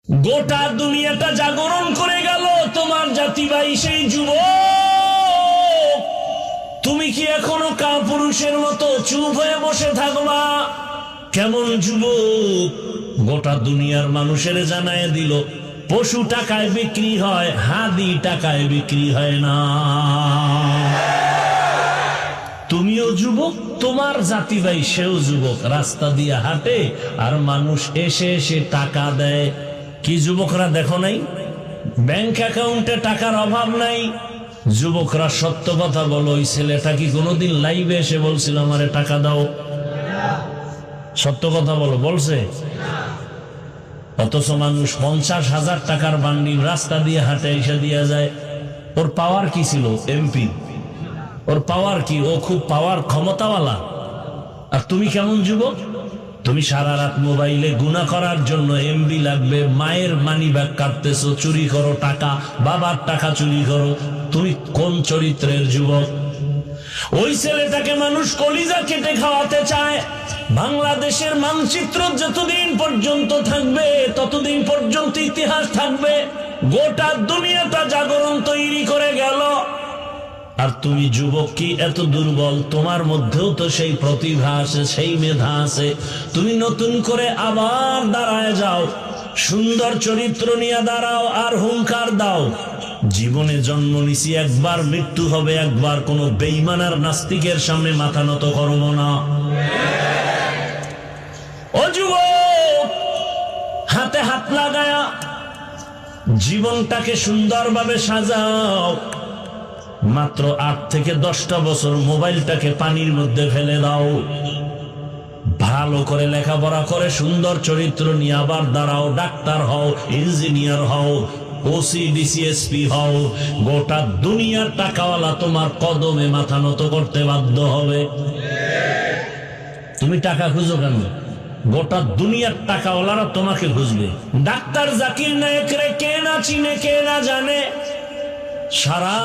গোটা দুনিয়াটা জাগরণ করে গেল তোমার জাতি ভাই সেই যুবক। তুমি কি এখনো কাপুরুষের মতো চুপ হয়ে বসে থাকবা? কেমন যুবক? গোটা দুনিয়ার মানুষের জানায় দিল পশু টাকায় বিক্রি হয়, হাদি টাকায় বিক্রি হয় না। তুমিও যুবক, তোমার জাতি ভাই সেও যুবক, রাস্তা দিয়ে হাঁটে আর মানুষ এসে এসে টাকা দেয়। কি যুবকরা দেখো নাই? ব্যাংক অ্যাকাউন্টে টাকার অভাব নাই। যুবকরা সত্য কথা বলো, ওই ছেলেটা কি কোনোদিন লাইভে এসে বলছিল আমারে টাকা দাও? সত্য কথা বলো, বলছে? অথচ মানুষ 50,000 টাকার বান্ডিল রাস্তা দিয়ে হাঁটে এসে দিয়ে যায়। ওর পাওয়ার কি ছিল? এমপি। ওর পাওয়ার কি? ও খুব পাওয়ার ক্ষমতাওয়ালা। আর তুমি কেমন যুবক? তুমি সারা রাত মোবাইলে গুনাহ করার জন্য এমবি লাগবে, মায়ের মানি ব্যাগ কাটতেছো, চুরি করো টাকা, বাবার টাকা চুরি করো। তুমি কোন চরিত্রের যুবক? ওই ছেলেটাকে মানুষ কলিজা কেটে খাওয়াতে চায়। বাংলাদেশের মানচিত্র যতদিন পর্যন্ত থাকবে ততদিন পর্যন্ত ইতিহাস থাকবে। গোটা দুনিয়াটা জাগরণ তৈরি করে গেল। আর তুমি যুবক কি এত দুর্বল? তোমার মধ্যেও তো সেই প্রতিভা আছে, সেই মেধা আছে। তুমি নতুন করে আবার দাঁড়ায় যাও, সুন্দর চরিত্র নিয়ে দাঁড়াও আর হুঙ্কার দাও, জীবনে জন্ম নিছি একবার, মৃত্যু হবে একবার, কোনো বেঈমান আর নাস্তিকের সামনে মাথা নত করব না। ও যুবক, হাতে হাত লাগায়া জীবনটাকে সুন্দরভাবে সাজাও। মাত্র 8 থেকে 10টা বছর মোবাইলটাকে পানির মধ্যে ফেলে দাও। ভালো করে লেখাপড়া করে সুন্দর চরিত্র নিয়ে আবার দাঁড়াও। ডাক্তার হও, ইঞ্জিনিয়ার হও, ওসি ডিসিএসপি হও। গোটা দুনিয়ার টাকাওয়ালা তোমার কদমে মাথা নত করতে বাধ্য হবে। তুমি টাকা খুঁজো কেন? গোটা দুনিয়ার টাকাওয়ালারা তোমাকে খুঁজবে। ডাক্তার জাকির নায়েকরে কে না চিনে, কে না জানে? সারা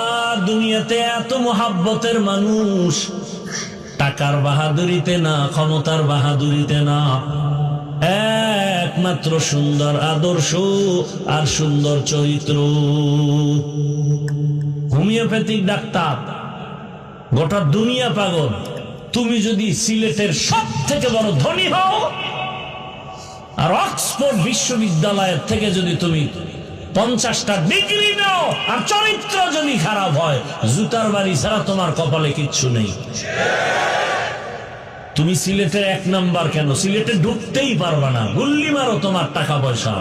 দুনিয়াতে এত মোহাব্বতের মানুষ, টাকার বাহাদুরিতে না, ক্ষমতার বাহাদুরিতে না, একমাত্র সুন্দর আদর্শ আর সুন্দর চরিত্র। হোমিওপ্যাথিক ডাক্তার, গোটা দুনিয়া পাগল। তুমি যদি সিলেটের সব থেকে বড় ধনী হও আর অক্সফোর্ড বিশ্ববিদ্যালয়ের থেকে যদি তুমি 50টা ডিগ্রি নাও আর চরিত্র যদি খারাপ হয়, জুতার বাড়ি ছাড়া তোমার কপালে কিচ্ছু নেই। তুমি সিলেটের 1 নাম্বার কেন? সিলেটে ঢুকতেই পারবা না। গুল্লি মারো, তোমার টাকা পয়সা।